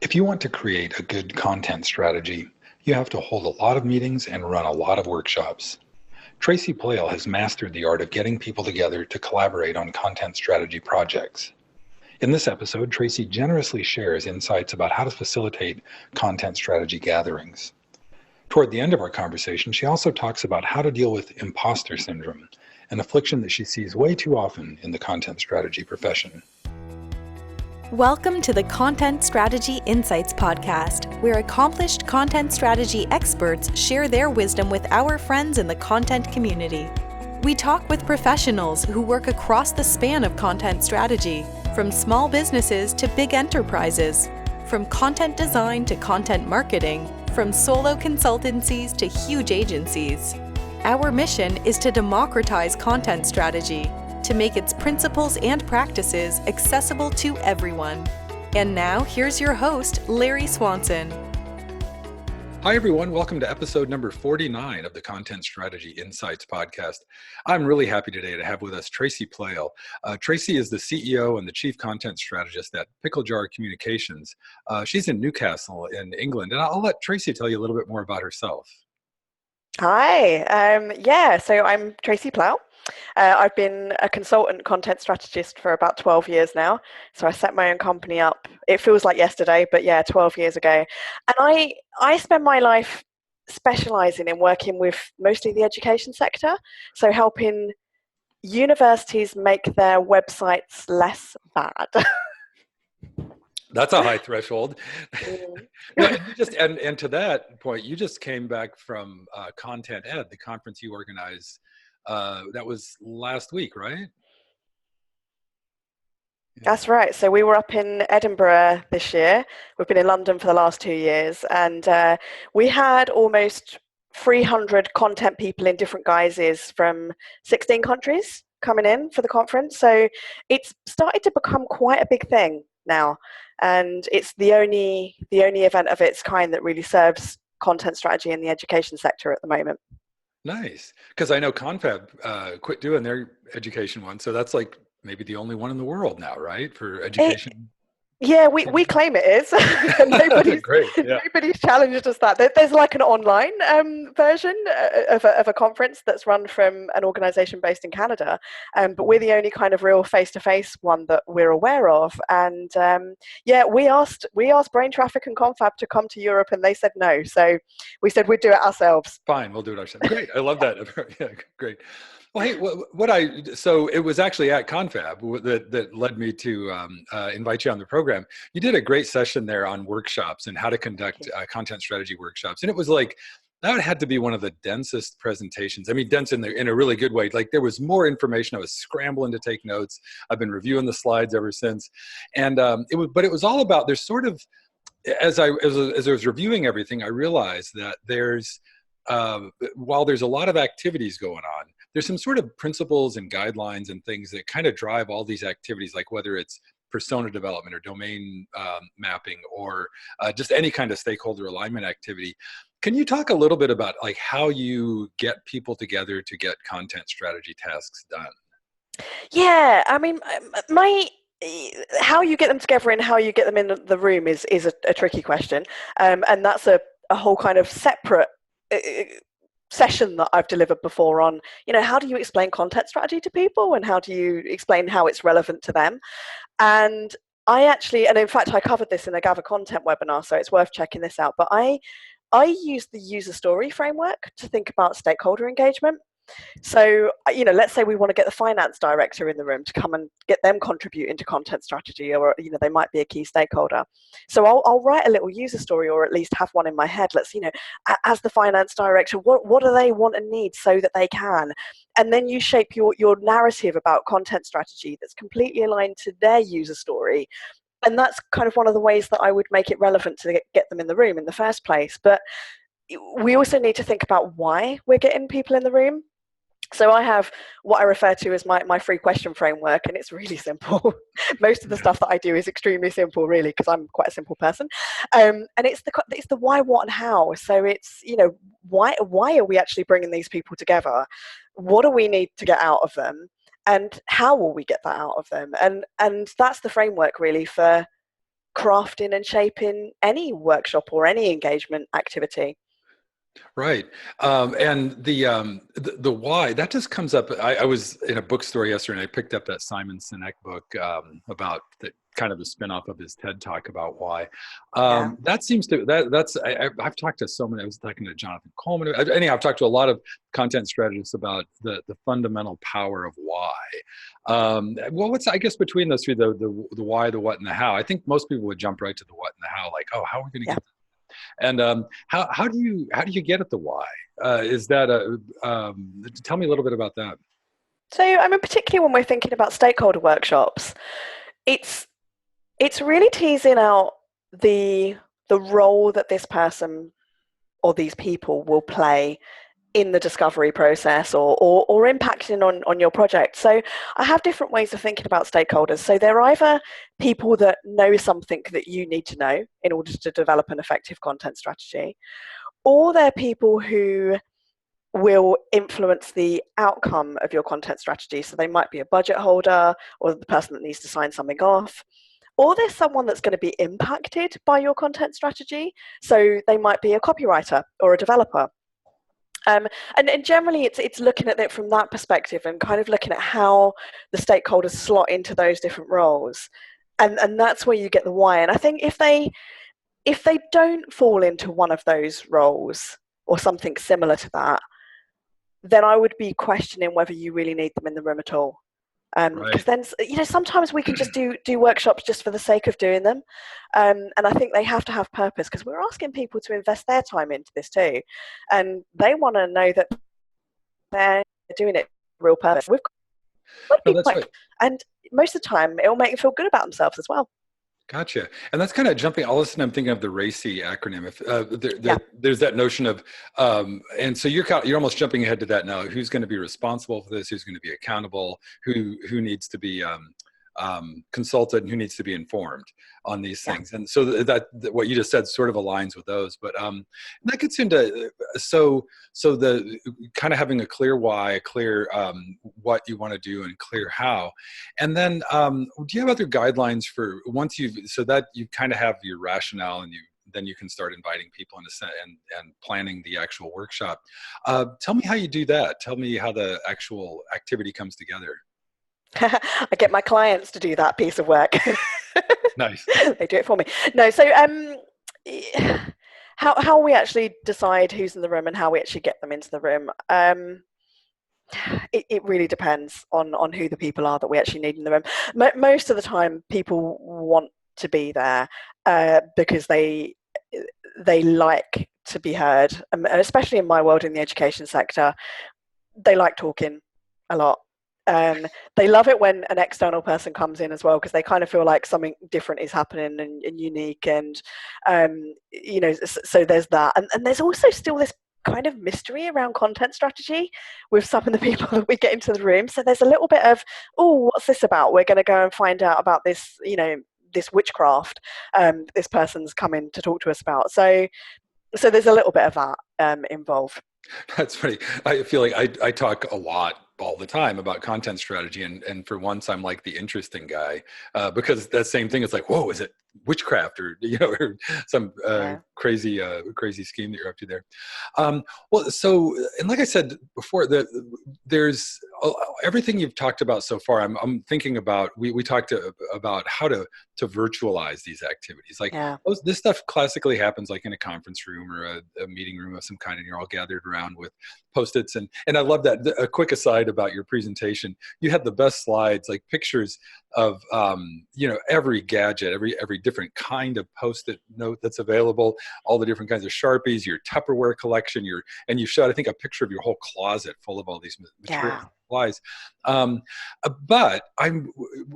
If you want to create a good content strategy, you have to hold a lot of meetings and run a lot of workshops. Tracy Playle has mastered the art of getting people together to collaborate on content strategy projects. In this episode, Tracy generously shares insights about how to facilitate content strategy gatherings. Toward the end of our conversation, she also talks about how to deal with imposter syndrome, an affliction that she sees way too often in the content strategy profession. Welcome to the Content Strategy Insights podcast, where accomplished content strategy experts share their wisdom with our friends in the content community. We talk with professionals who work across the span of content strategy, from small businesses to big enterprises, from content design to content marketing, from solo consultancies to huge agencies. Our mission is to democratize content strategy, to make its principles and practices accessible to everyone. And now, here's your host, Larry Swanson. Hi, everyone. Welcome to episode number 49 of the Content Strategy Insights podcast. I'm really happy today to have with us Tracy Playle. Tracy is the CEO and the Chief Content Strategist at Pickle Jar Communications. She's in Newcastle in England, and I'll let Tracy tell you a little bit more about herself. Hi, so I'm Tracy Playle. I've been a consultant content strategist for about 12 years now. So I set my own company up. It feels like yesterday, but 12 years ago. And I spend my life specializing in working with mostly the education sector. So helping universities make their websites less bad. That's a high threshold. And to that point, you just came back from Content Ed, the conference you organized. That was last week, right? That's right. So we were up in Edinburgh this year. We've been in London for the last 2 years, and we had almost 300 content people in different guises from 16 countries coming in for the conference. So it's started to become quite a big thing now, and it's the only event of its kind that really serves content strategy in the education sector at the moment. Nice, because I know Confab quit doing their education one, so that's like maybe the only one in the world now, right, for education? We claim it is. Nobody's challenged us that. There's like an online version of a conference that's run from an organization based in Canada, but we're the only kind of real face-to-face one that we're aware of. And we asked Brain Traffic and Confab to come to Europe, and they said no. So we said we'd do it ourselves. Fine, we'll do it ourselves. Great, I love that. Yeah, great. Well, hey, so it was actually at Confab that led me to invite you on the program. You did a great session there on workshops and how to conduct content strategy workshops, and it was like that had to be one of the densest presentations. I mean, dense in a really good way. Like there was more information. I was scrambling to take notes. I've been reviewing the slides ever since, and it was all about. There's sort of as I was reviewing everything, I realized that there's while there's a lot of activities going on, there's some sort of principles and guidelines and things that kind of drive all these activities, like whether it's persona development or domain mapping or just any kind of stakeholder alignment activity. Can you talk a little bit about like how you get people together to get content strategy tasks done? Yeah, I mean, how you get them together and how you get them in the room is a tricky question, and that's a whole kind of separate session that I've delivered before on, how do you explain content strategy to people and how do you explain how it's relevant to them? And in fact, I covered this in a Gather Content webinar, so it's worth checking this out. But I use the user story framework to think about stakeholder engagement. So, let's say we want to get the finance director in the room to come and get them contributing to content strategy, or, they might be a key stakeholder. So I'll write a little user story, or at least have one in my head. Let's, as the finance director, what do they want and need so that they can? And then you shape your narrative about content strategy that's completely aligned to their user story. And that's kind of one of the ways that I would make it relevant to get them in the room in the first place. But we also need to think about why we're getting people in the room. So I have what I refer to as my 3 question framework, and it's really simple. Most of the stuff that I do is extremely simple, really, because I'm quite a simple person. And it's the why, what, and how. So it's, why are we actually bringing these people together? What do we need to get out of them? And how will we get that out of them? And that's the framework, really, for crafting and shaping any workshop or any engagement activity. Right. And the why, that just comes up. I was in a bookstore yesterday and I picked up that Simon Sinek book about the kind of the spinoff of his TED talk about why. Yeah. That seems to, I've talked to so many, I was talking to Jonathan Coleman. Anyhow, I've talked to a lot of content strategists about the fundamental power of why. Well, what's, I guess, between those three, the why, the what, and the how, I think most people would jump right to the what and the how, like, oh, how are we going to get and how do you get at the why? Is that tell me a little bit about that. So, I mean, particularly when we're thinking about stakeholder workshops, it's really teasing out the role that this person or these people will play in the discovery process or impacting on your project. So I have different ways of thinking about stakeholders. So they're either people that know something that you need to know in order to develop an effective content strategy, or they're people who will influence the outcome of your content strategy. So they might be a budget holder or the person that needs to sign something off. Or there's someone that's going to be impacted by your content strategy. So they might be a copywriter or a developer. And generally, it's looking at it from that perspective and kind of looking at how the stakeholders slot into those different roles, and that's where you get the why. And I think if they don't fall into one of those roles or something similar to that, then I would be questioning whether you really need them in the room at all. Because then, sometimes we can just do workshops just for the sake of doing them, and I think they have to have purpose, because we're asking people to invest their time into this too, and they want to know that they're doing it for real purpose. We've got to be That's right. And most of the time, it will make them feel good about themselves as well. Gotcha. And that's kind of jumping. All of a sudden, I'm thinking of the RACI acronym. If there's that notion of, and so you're almost jumping ahead to that now. Who's going to be responsible for this? Who's going to be accountable? Who needs to be consulted, and who needs to be informed on these things? And so that what you just said sort of aligns with those. But that gets into so the kind of having a clear why, a clear what you want to do, and clear how. And then do you have other guidelines for once so that you kind of have your rationale, and then you can start inviting people and planning the actual workshop. Tell me how you do that. Tell me how the actual activity comes together. I get my clients to do that piece of work. Nice. They do it for me. No, so how we actually decide who's in the room and how we actually get them into the room, it really depends on who the people are that we actually need in the room. Most of the time, people want to be there because they like to be heard, and especially in my world in the education sector, they like talking a lot. They love it when an external person comes in as well, because they kind of feel like something different is happening and unique, and so there's that, and there's also still this kind of mystery around content strategy with some of the people that we get into the room. So there's a little bit of, oh, what's this about? We're going to go and find out about this, this witchcraft this person's coming to talk to us about. So there's a little bit of that involved. That's funny. I feel like I talk a lot all the time about content strategy, and for once I'm like the interesting guy because that same thing is like, whoa, is it witchcraft or or some crazy scheme that you're up to there? Well, so, and like I said before, there's everything you've talked about so far. I'm thinking about we talked about how to virtualize these activities. Like this stuff classically happens like in a conference room or a meeting room of some kind, and you're all gathered around with Post-its, and I love that. A quick aside about your presentation, you had the best slides, like pictures of every gadget, every different kind of Post-it note that's available, all the different kinds of Sharpies, your Tupperware collection, and you showed, I think, a picture of your whole closet full of all these materials. Supplies. But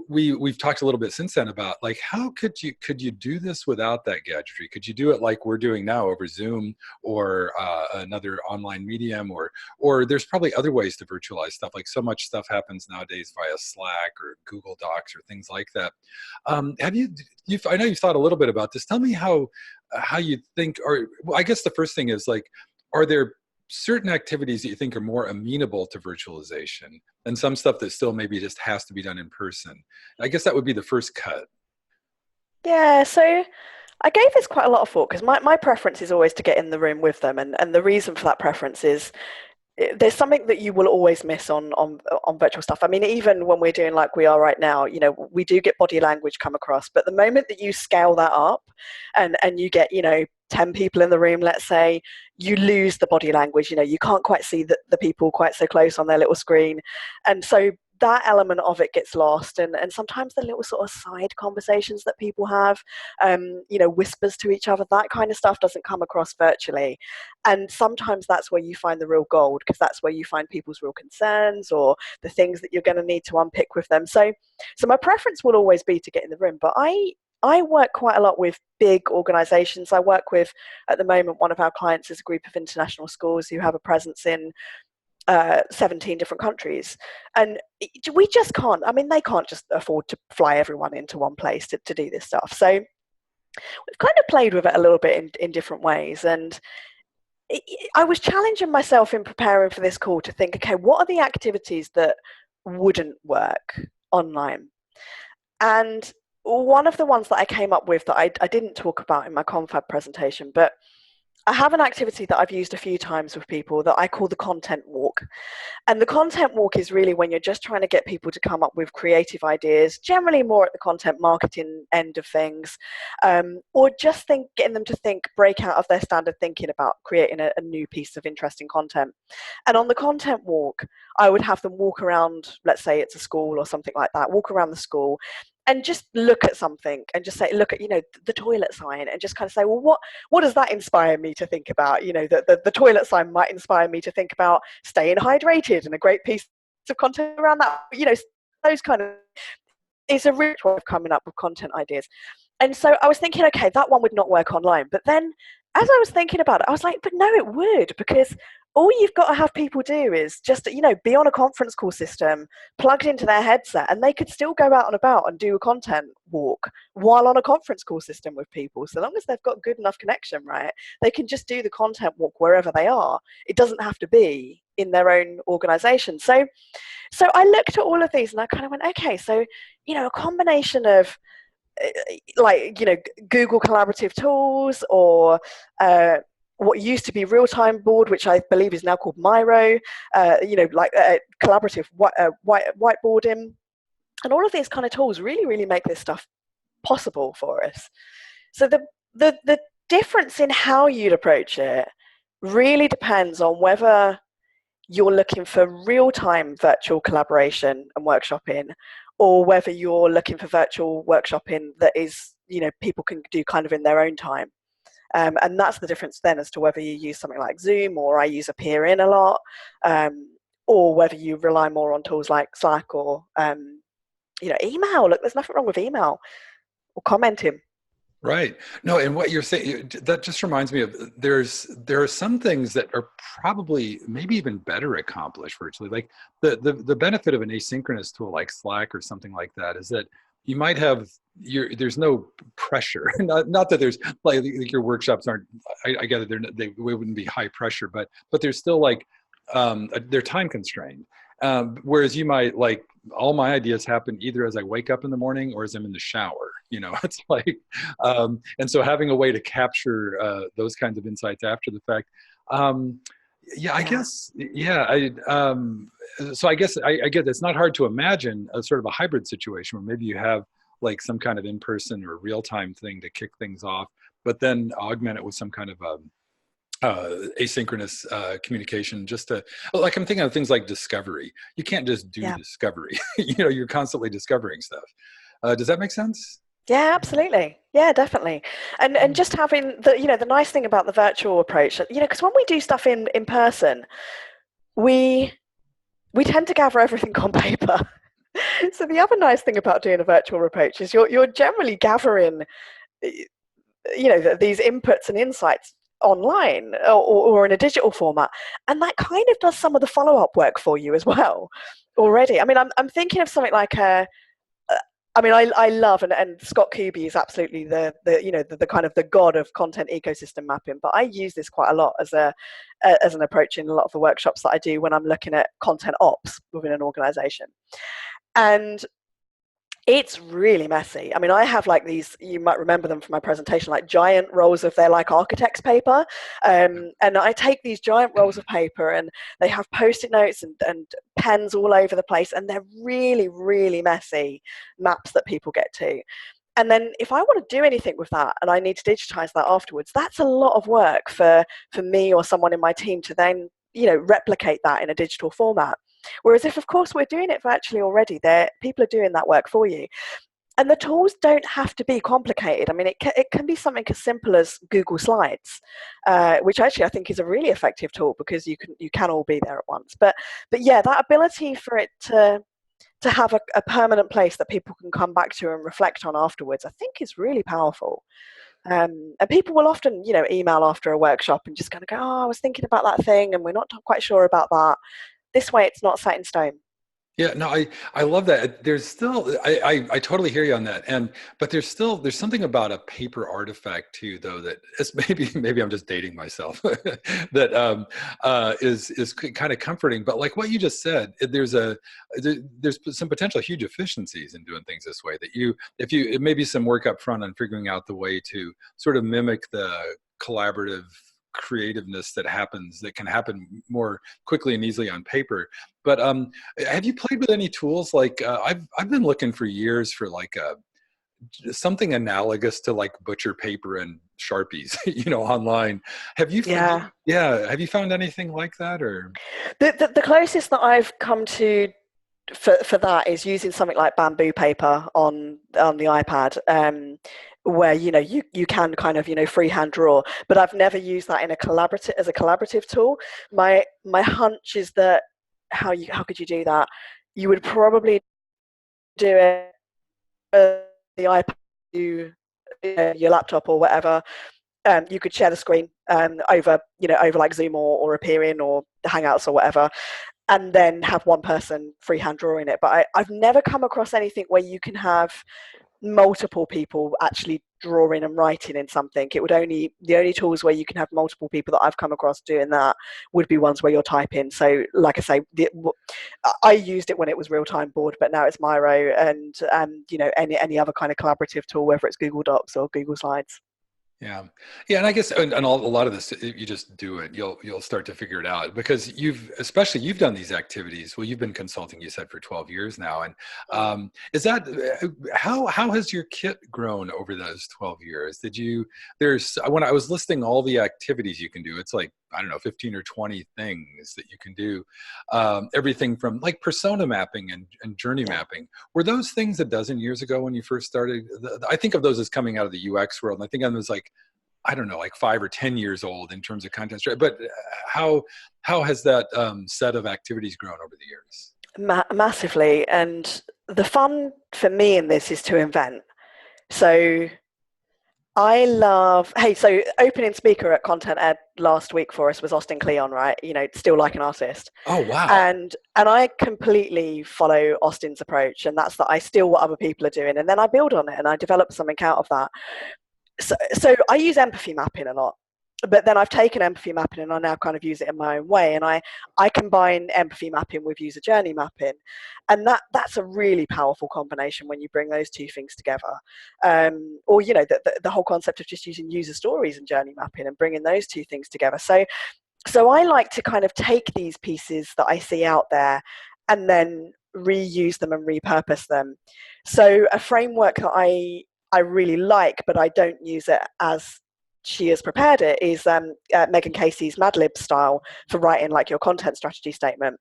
we've talked a little bit since then about like how could you do this without that gadgetry? Could you do it like we're doing now over Zoom or another online medium, or there's probably other ways to virtualize stuff. Like so much stuff happens nowadays via Slack or Google Docs or things like that. Have you? I know you've thought a little bit about this. Tell me how you think, or well, I guess the first thing is like, are there certain activities that you think are more amenable to virtualization and some stuff that still maybe just has to be done in person? I guess that would be the first cut. Yeah, so I gave this quite a lot of thought because my preference is always to get in the room with them. And the reason for that preference is there's something that you will always miss on virtual stuff. I mean, even when we're doing like we are right now, you know, we do get body language come across, but the moment that you scale that up and you get, you know, 10 people in the room, let's say, you lose the body language. You know, you can't quite see the people quite so close on their little screen. And so that element of it gets lost, and sometimes the little sort of side conversations that people have, you know, whispers to each other, that kind of stuff doesn't come across virtually. And sometimes that's where you find the real gold, because that's where you find people's real concerns or the things that you're going to need to unpick with them. So my preference will always be to get in the room, but I work quite a lot with big organizations. I work with, at the moment, one of our clients is a group of international schools who have a presence in 17 different countries. And we just can't, I mean, they can't just afford to fly everyone into one place to do this stuff. So we've kind of played with it a little bit in different ways. And I was challenging myself in preparing for this call to think, okay, what are the activities that wouldn't work online? And one of the ones that I came up with that I didn't talk about in my confab presentation, but I have an activity that I've used a few times with people that I call the content walk. And the content walk is really when you're just trying to get people to come up with creative ideas, generally more at the content marketing end of things, or just getting them to think, break out of their standard thinking about creating a new piece of interesting content. And on the content walk, I would have them walk around, let's say it's a school or something like that, walk around the school and just look at something and just say, look at, you know, the toilet sign, and just kind of say, well, what does that inspire me to think about? You know, the toilet sign might inspire me to think about staying hydrated, and a great piece of content around that, you know, those kind of, it's a rich way of coming up with content ideas. And so I was thinking, okay, that one would not work online. But then as I was thinking about it, I was like, but no, it would, because all you've got to have people do is just, you know, be on a conference call system plugged into their headset, and they could still go out and about and do a content walk while on a conference call system with people. So long as they've got good enough connection, right, they can just do the content walk wherever they are. It doesn't have to be in their own organization. So I looked at all of these and I kind of went, okay, so, you know, a combination of like, you know, Google collaborative tools, or what used to be real-time board, which I believe is now called Miro, you know, like collaborative whiteboarding, and all of these kind of tools really make this stuff possible for us. So the difference in how you'd approach it really depends on whether you're looking for real-time virtual collaboration and workshopping, or whether you're looking for virtual workshopping that is, you know, people can do kind of in their own time. And that's the difference then as to whether you use something like Zoom, or I use a peer in a lot, or whether you rely more on tools like Slack or, you know, email. Look, there's nothing wrong with email or commenting. Right. No, and what you're saying, that just reminds me of, there are some things that are probably maybe even better accomplished virtually. Like the benefit of an asynchronous tool like Slack or something like that is that you might have there's no pressure. Not that there's like your workshops aren't, I get it, they wouldn't be high pressure, but there's still like they're time constrained. Whereas you might, like, all my ideas happen either as I wake up in the morning or as I'm in the shower. You know, it's like, and so having a way to capture those kinds of insights after the fact. Yeah, I guess, yeah. So I guess I get it's not hard to imagine a sort of a hybrid situation where maybe you have like some kind of in-person or real-time thing to kick things off, but then augment it with some kind of asynchronous communication, just to, like, I'm thinking of things like discovery. You can't just do discovery. You know, you're constantly discovering stuff. Does that make sense? Yeah, absolutely. Yeah, definitely. And just having the, you know, the nice thing about the virtual approach, you know, because when we do stuff in person, we tend to gather everything on paper. So the other nice thing about doing a virtual approach is you're generally gathering, you know, these inputs and insights online, or in a digital format, and that kind of does some of the follow-up work for you as well already. I mean, I'm thinking of something like I mean, I love, and Scott Kuby is absolutely the you know, the kind of the god of content ecosystem mapping. But I use this quite a lot as an approach in a lot of the workshops that I do when I'm looking at content ops within an organization. And It's really messy. I mean, I have like these, you might remember them from my presentation, like giant rolls of their like architect's paper. And I take these giant rolls of paper and they have post-it notes and pens all over the place. And they're really, really messy maps that people get to. And then if I want to do anything with that and I need to digitize that afterwards, that's a lot of work for me or someone in my team to then, replicate that in a digital format. Whereas if, of course, we're doing it virtually already, people are doing that work for you. And the tools don't have to be complicated. I mean, it can be something as simple as Google Slides, which actually I think is a really effective tool because you can all be there at once. But yeah, that ability for it to have a permanent place that people can come back to and reflect on afterwards, I think is really powerful. And people will often, email after a workshop and just kind of go, oh, I was thinking about that thing and we're not quite sure about that. This way it's not set in stone. Yeah, no, I love that. There's still, I totally hear you on that. But there's something about a paper artifact too, though, that is maybe I'm just dating myself, that is kind of comforting. But like what you just said, there's some potential huge efficiencies in doing things this way. That it may be some work up front on figuring out the way to sort of mimic the collaborative creativeness that can happen more quickly and easily on paper. But have you played with any tools like I've been looking for years for like something analogous to like butcher paper and Sharpies, online. Have you? Yeah. Have you found anything like that, or the closest that I've come to for that is using something like bamboo paper on the iPad, where you can kind of freehand draw, but I've never used that in a collaborative tool. My hunch is that how could you do that? You would probably do it the iPad, your laptop or whatever. You could share the screen over like Zoom or Appearing or Hangouts or whatever, and then have one person freehand drawing it. But I've never come across anything where you can have multiple people actually drawing and writing in something. The only tools where you can have multiple people that I've come across doing that would be ones where you're typing. So like I say, I used it when it was real-time board, but now it's Miro and any other kind of collaborative tool, whether it's Google Docs or Google Slides. Yeah. And I guess, and a lot of this, if you just do it, you'll start to figure it out, because you've done these activities. Well, you've been consulting, you said, for 12 years now. And is that, how has your kit grown over those 12 years? When I was listing all the activities you can do, it's like, I don't know, 15 or 20 things that you can do. Everything from like persona mapping and journey mapping. Were those things a dozen years ago when you first started? I think of those as coming out of the UX world. And I think of them as like, I don't know, like 5 or 10 years old in terms of content strategy. But how has that set of activities grown over the years? Massively. And the fun for me in this is to invent. So so opening speaker at Content Ed last week for us was Austin Kleon, right? Still like an artist. Oh, wow. And I completely follow Austin's approach, and that's that I steal what other people are doing and then I build on it and I develop something out of that. So I use empathy mapping a lot, but then I've taken empathy mapping and I now kind of use it in my own way. And I combine empathy mapping with user journey mapping. And that's a really powerful combination when you bring those two things together. Or, the whole concept of just using user stories and journey mapping and bringing those two things together. So I like to kind of take these pieces that I see out there and then reuse them and repurpose them. So a framework that I really like, but I don't use it as she has prepared it, is Megan Casey's Mad Lib style for writing like your content strategy statement.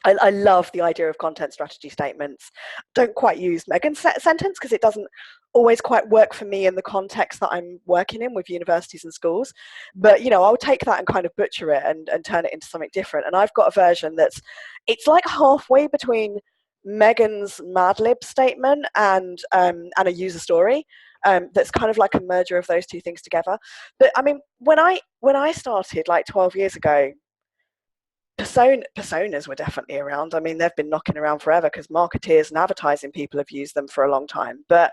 I love the idea of content strategy statements. Don't quite use Megan's sentence because it doesn't always quite work for me in the context that I'm working in with universities and schools. But, I'll take that and kind of butcher it and turn it into something different. And I've got a version it's like halfway between Megan's Mad Lib statement and a user story. That's kind of like a merger of those two things together. But I mean, when I started like 12 years ago, personas were definitely around. I mean, they've been knocking around forever because marketeers and advertising people have used them for a long time. But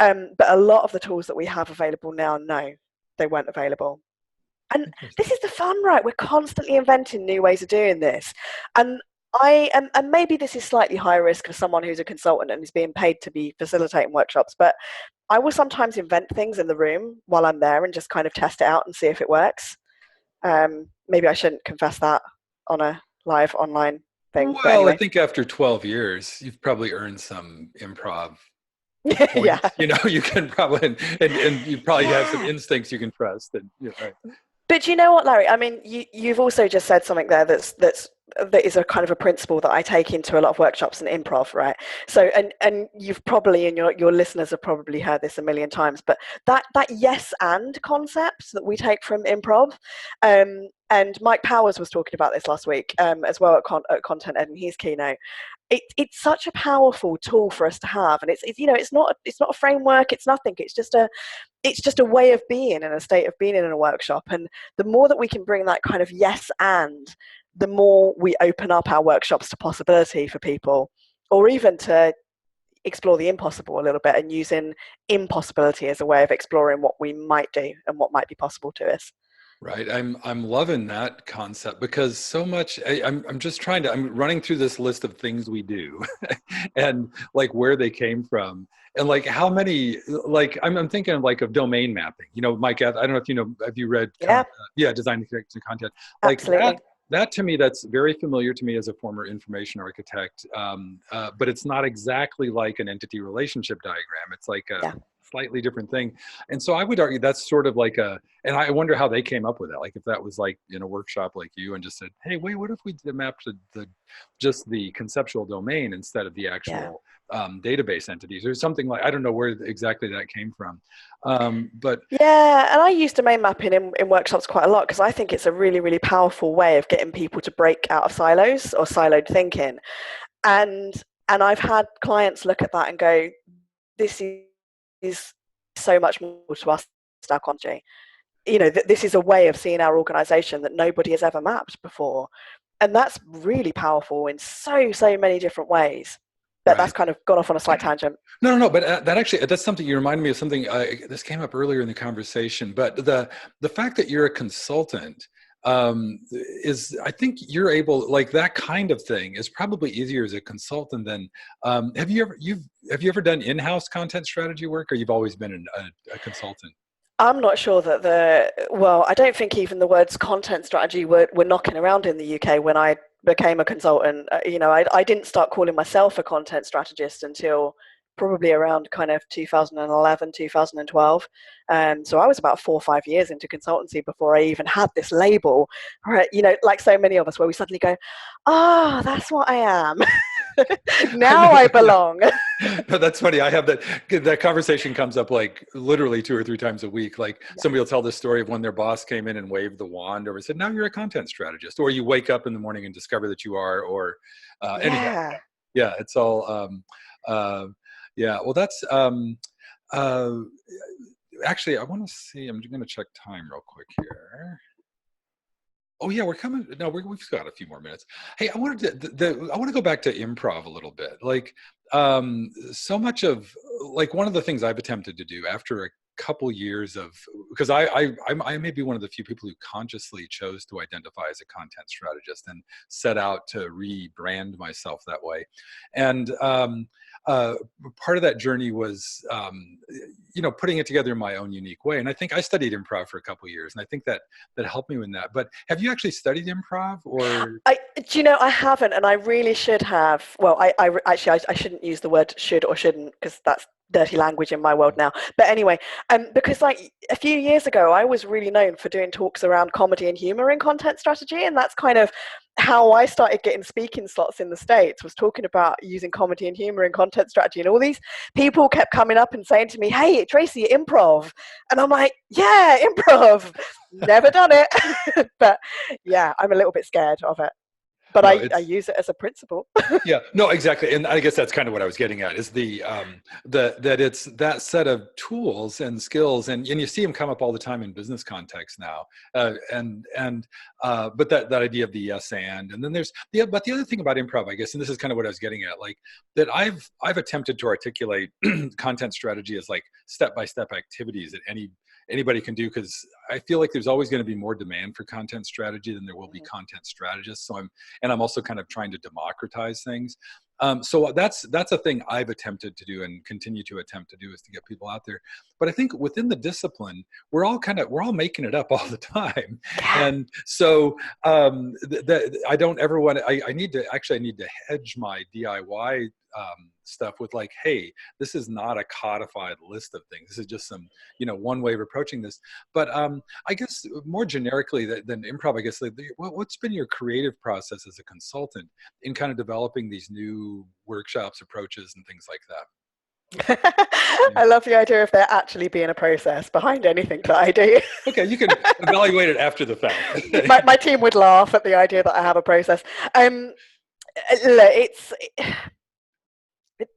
a lot of the tools that we have available now, no, they weren't available. And this is the fun, right? We're constantly inventing new ways of doing this. And and maybe this is slightly high risk for someone who's a consultant and is being paid to be facilitating workshops, but I will sometimes invent things in the room while I'm there and just kind of test it out and see if it works. Maybe I shouldn't confess that on a live online thing, but Well, I anyway. think after 12 years, you've probably earned some improv Yeah. points. You can probably, and you probably have some Yeah. instincts you can trust. And right. But you know what, Larry? I mean, you've also just said something there that is a kind of a principle that I take into a lot of workshops and improv, right? So, and you've probably, and your listeners have probably heard this a million times, but that yes and concept that we take from improv, and Mike Powers was talking about this last week as well at Content Ed in his keynote. It's such a powerful tool for us to have, and it's not a framework, it's nothing. It's just a way of being and a state of being in a workshop. And the more that we can bring that kind of yes and, the more we open up our workshops to possibility for people, or even to explore the impossible a little bit and using impossibility as a way of exploring what we might do and what might be possible to us. Right. I'm loving that concept because so much I'm just I'm running through this list of things we do and like where they came from and like how many like I'm thinking of domain mapping. Mike, I don't know if have you read Yeah. Design and Content. Like Absolutely. that to me, that's very familiar to me as a former information architect. But it's not exactly like an entity relationship diagram. It's like a slightly different thing. And so I would argue that's sort of like and I wonder how they came up with that. Like if that was like in a workshop like you and just said, hey, wait, what if we mapped just the conceptual domain instead of the actual database entities or something like, I don't know where exactly that came from. But yeah, and I use domain mapping in workshops quite a lot because I think it's a really, really powerful way of getting people to break out of silos or siloed thinking. And I've had clients look at that and go, this is so much more to us, psychology. This is a way of seeing our organization that nobody has ever mapped before. And that's really powerful in so many different ways. But that's kind of gone off on a slight tangent. No. But that's something you reminded me of something. This came up earlier in the conversation. But the fact that you're a consultant is, I think you're able, like that kind of thing is probably easier as a consultant than. Have you ever done in-house content strategy work, or you've always been a consultant? I'm not sure that I don't think even the words content strategy were knocking around in the UK when I became a consultant. I didn't start calling myself a content strategist until probably around kind of 2011, 2012. So I was about 4 or 5 years into consultancy before I even had this label, right? Like so many of us, where we suddenly go, that's what I am. Now I belong. No, that's funny. I have that conversation comes up like literally 2 or 3 times a week. Like somebody will tell the story of when their boss came in and waved the wand or said, now you're a content strategist, or you wake up in the morning and discover that you are, or anyhow. Yeah, it's all, well, that's, actually, I want to see, I'm going to check time real quick here. Oh yeah, we're coming. No, we've got a few more minutes. Hey, I want to go back to improv a little bit. Like, so much of like one of the things I've attempted to do after a couple years of, because I may be one of the few people who consciously chose to identify as a content strategist and set out to rebrand myself that way, and part of that journey was putting it together in my own unique way. And I think I studied improv for a couple of years, and I think that helped me in that. But have you actually studied improv, or? I haven't, and I really should have. Well, I shouldn't use the word should or shouldn't, because that's dirty language in my world now. But anyway, because like a few years ago, I was really known for doing talks around comedy and humor in content strategy, and that's kind of how I started getting speaking slots in the States, was talking about using comedy and humor in content strategy. And all these people kept coming up and saying to me, hey, Tracy, improv. And I'm like, yeah, improv. Never done it. But yeah, I'm a little bit scared of it. But no, I use it as a principle. Yeah, no, exactly. And I guess that's kind of what I was getting at, is that it's that set of tools and skills, and you see them come up all the time in business context now. But that idea of the yes and then there's but the other thing about improv, I guess, and this is kind of what I was getting at, like that I've attempted to articulate content strategy as like step-by-step activities that anybody can do, because I feel like there's always going to be more demand for content strategy than there will be content strategists. So and I'm also kind of trying to democratize things. So that's a thing I've attempted to do and continue to attempt to do, is to get people out there. But I think within the discipline, we're all making it up all the time. And so I don't ever want to, I need to hedge my DIY stuff with like, hey, this is not a codified list of things. This is just some, one way of approaching this. But I guess more generically than improv, I guess, like, what's been your creative process as a consultant in kind of developing these new workshops, approaches, and things like that? I love the idea of there actually being a process behind anything that I do. Okay, you can evaluate it after the fact. my team would laugh at the idea that I have a process.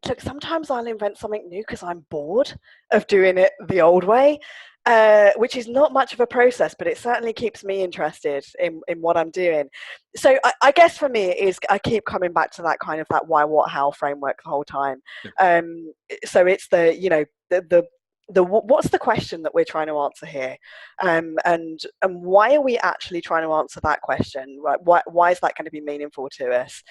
Look, sometimes I'll invent something new because I'm bored of doing it the old way, which is not much of a process, but it certainly keeps me interested in what I'm doing. So I guess for me, I keep coming back to that kind of that why, what, how framework the whole time. Yeah. So it's the what's the question that we're trying to answer here, and why are we actually trying to answer that question? Right? Why is that going to be meaningful to us?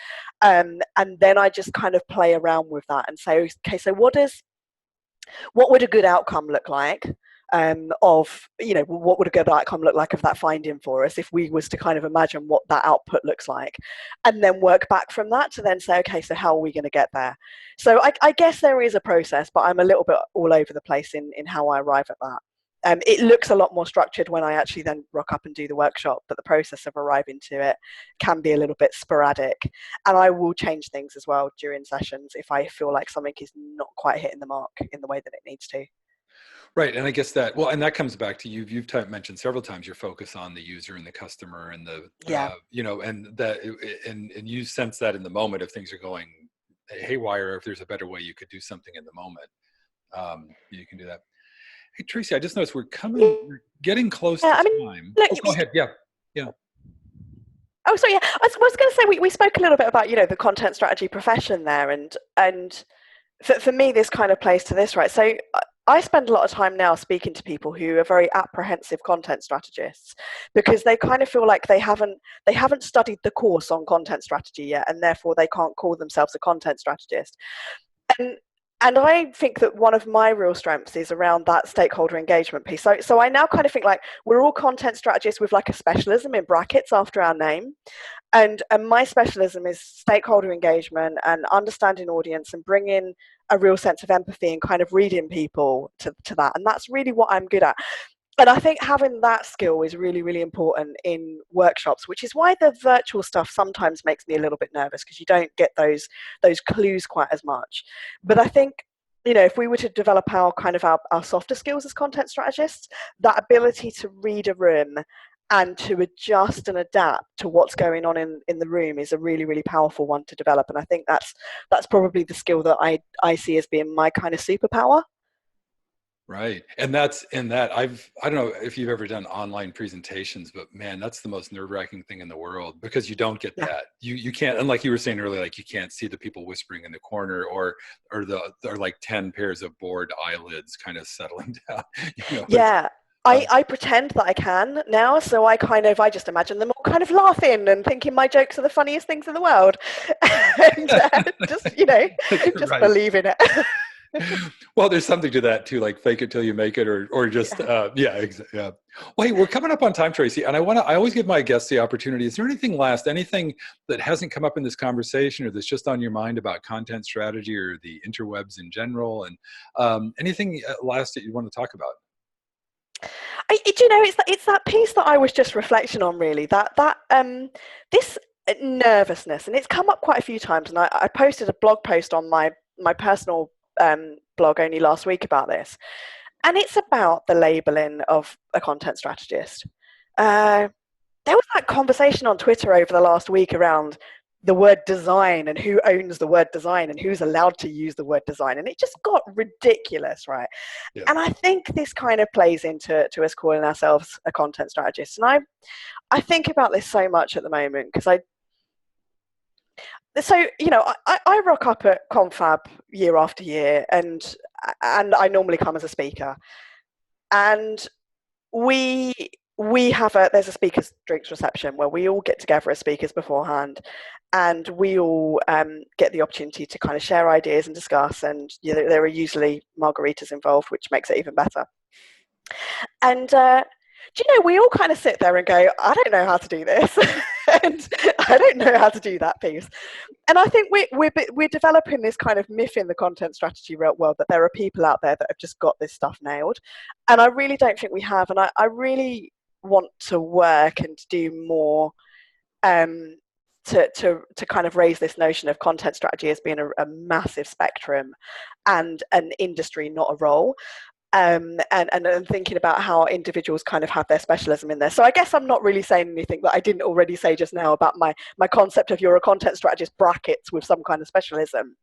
And then I just kind of play around with that and say, okay, so what would a good outcome look like? What would a good outcome look like of that finding for us if we was to kind of imagine what that output looks like, and then work back from that to then say, okay, so how are we going to get there? So I guess there is a process, but I'm a little bit all over the place in how I arrive at that. It looks a lot more structured when I actually then rock up and do the workshop, but the process of arriving to it can be a little bit sporadic, and I will change things as well during sessions if I feel like something is not quite hitting the mark in the way that it needs to. Right, and I guess that comes back to you've mentioned several times your focus on the user and the customer and the and that and you sense that in the moment if things are going haywire, or if there's a better way you could do something in the moment, you can do that. Hey Tracy, I just noticed we're getting close to time. Look, go ahead. Yeah. Oh, sorry. Yeah, I was going to say we spoke a little bit about the content strategy profession there, and for me this kind of plays to this, right? So I spend a lot of time now speaking to people who are very apprehensive content strategists because they kind of feel like they haven't studied the course on content strategy yet, and therefore they can't call themselves a content strategist. And I think that one of my real strengths is around that stakeholder engagement piece. So I now kind of think like we're all content strategists with like a specialism in brackets after our name. And my specialism is stakeholder engagement and understanding audience and bringing a real sense of empathy and kind of reading people to that. And that's really what I'm good at. And I think having that skill is really, really important in workshops, which is why the virtual stuff sometimes makes me a little bit nervous because you don't get those clues quite as much. But I think, if we were to develop our softer skills as content strategists, that ability to read a room and to adjust and adapt to what's going on in the room is a really, really powerful one to develop. And I think that's probably the skill that I see as being my kind of superpower. Right. And I don't know if you've ever done online presentations, but man, that's the most nerve-wracking thing in the world because you don't get that. You can't, and like you were saying earlier, like you can't see the people whispering in the corner or like 10 pairs of bored eyelids kind of settling down. Yeah. I pretend that I can now, so I just imagine them all kind of laughing and thinking my jokes are the funniest things in the world, and just believe in it. Well, there's something to that too, like fake it till you make it, or just Well, hey, we're coming up on time, Tracy, and I always give my guests the opportunity. Is there anything that hasn't come up in this conversation, or that's just on your mind about content strategy or the interwebs in general, and anything last that you want to talk about? It's that piece that I was just reflecting on, really. This nervousness, and it's come up quite a few times. And I posted a blog post on my personal blog only last week about this, and it's about the labeling of a content strategist. There was that conversation on Twitter over the last week around the word design and who owns the word design and who's allowed to use the word design, and it just got ridiculous, right? Yeah. And I think this kind of plays into us calling ourselves a content strategist, and I think about this so much at the moment because I rock up at Confab year after year, and I normally come as a speaker, and we there's a speakers drinks reception where we all get together as speakers beforehand, and we all get the opportunity to kind of share ideas and discuss, and there are usually margaritas involved, which makes it even better. And we all kind of sit there and go, I don't know how to do this and I don't know how to do that piece. And I think we're developing this kind of myth in the content strategy world that there are people out there that have just got this stuff nailed, and I really don't think we have. And I really want to work and do more to kind of raise this notion of content strategy as being a massive spectrum and an industry, not a role. And thinking about how individuals kind of have their specialism in there. So I guess I'm not really saying anything that I didn't already say just now about my concept of you're a content strategist brackets with some kind of specialism.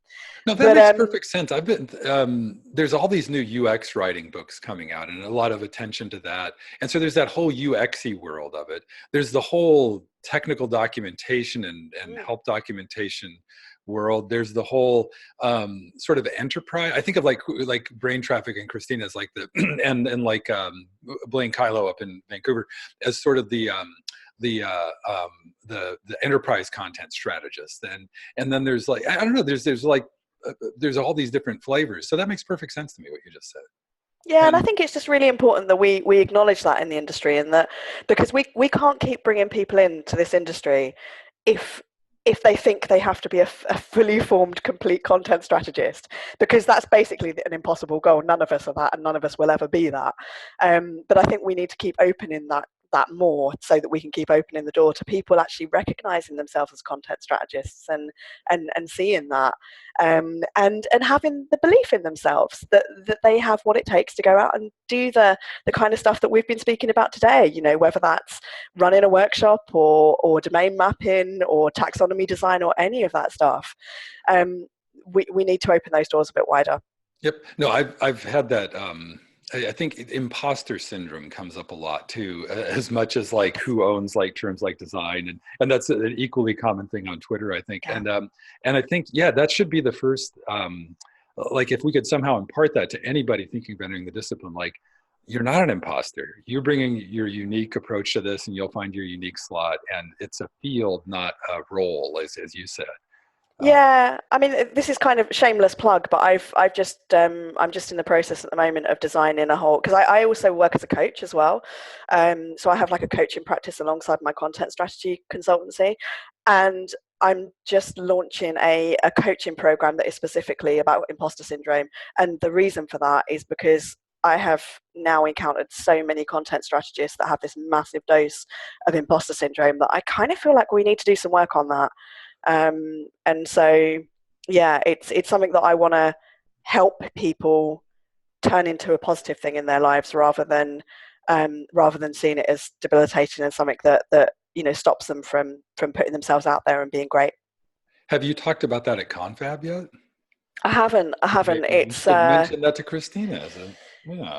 No, that makes perfect sense. I've been there's all these new UX writing books coming out, and a lot of attention to that. And so there's that whole UX-y world of it. There's the whole technical documentation and help documentation world. There's the whole sort of enterprise. I think of like Brain Traffic and Christina as like the and like Blaine Kylo up in Vancouver as sort of the enterprise content strategist. And then there's like, I don't know, there's all these different flavors. So that makes perfect sense to me what you just said. Yeah, and I think it's just really important that we acknowledge that in the industry, and that because we can't keep bringing people into this industry if they think they have to be a fully formed, complete content strategist, because that's basically an impossible goal. None of us are that, and none of us will ever be that. But I think we need to keep opening that more so that we can keep opening the door to people actually recognizing themselves as content strategists and seeing that and having the belief in themselves that they have what it takes to go out and do the kind of stuff that we've been speaking about today, whether that's running a workshop or domain mapping or taxonomy design or any of that stuff. We need to open those doors a bit wider. Yep. No, I've had that. I think imposter syndrome comes up a lot too, as much as like who owns like terms like design, and that's an equally common thing on Twitter, I think. Yeah. And I think, that should be the first, like if we could somehow impart that to anybody thinking of entering the discipline, like you're not an imposter. You're bringing your unique approach to this, and you'll find your unique slot. And it's a field, not a role, as you said. Yeah, I mean, this is kind of a shameless plug, but I'm just in the process at the moment of designing a whole, because I also work as a coach as well. So I have like a coaching practice alongside my content strategy consultancy, and I'm just launching a coaching program that is specifically about imposter syndrome. And the reason for that is because I have now encountered so many content strategists that have this massive dose of imposter syndrome that I kind of feel like we need to do some work on that. And so, it's something that I want to help people turn into a positive thing in their lives, rather than seeing it as debilitating and something that stops them from putting themselves out there and being great. Have you talked about that at Confab yet? I haven't. It's mentioned that to Christina.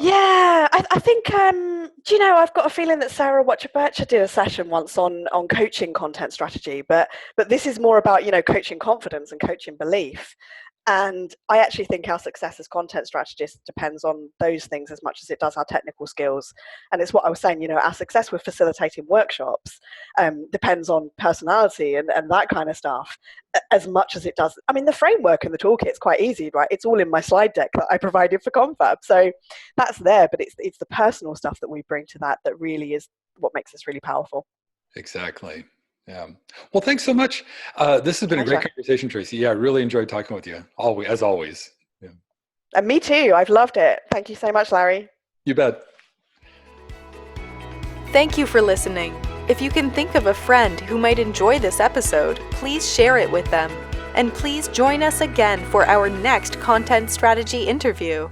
Yeah, I think, I've got a feeling that Sarah Watcher-Bircher did a session once on coaching content strategy, but this is more about, coaching confidence and coaching belief. And I actually think our success as content strategists depends on those things as much as it does our technical skills. And it's what I was saying, our success with facilitating workshops depends on personality and that kind of stuff as much as it does. I mean, the framework and the toolkit is quite easy, right? It's all in my slide deck that I provided for Confab. So that's there, but it's the personal stuff that we bring to that really is what makes us really powerful. Exactly. Yeah. Well, thanks so much. This has been a great conversation, Tracy. Yeah, I really enjoyed talking with you, as always. Yeah. And me too. I've loved it. Thank you so much, Larry. You bet. Thank you for listening. If you can think of a friend who might enjoy this episode, please share it with them. And please join us again for our next content strategy interview.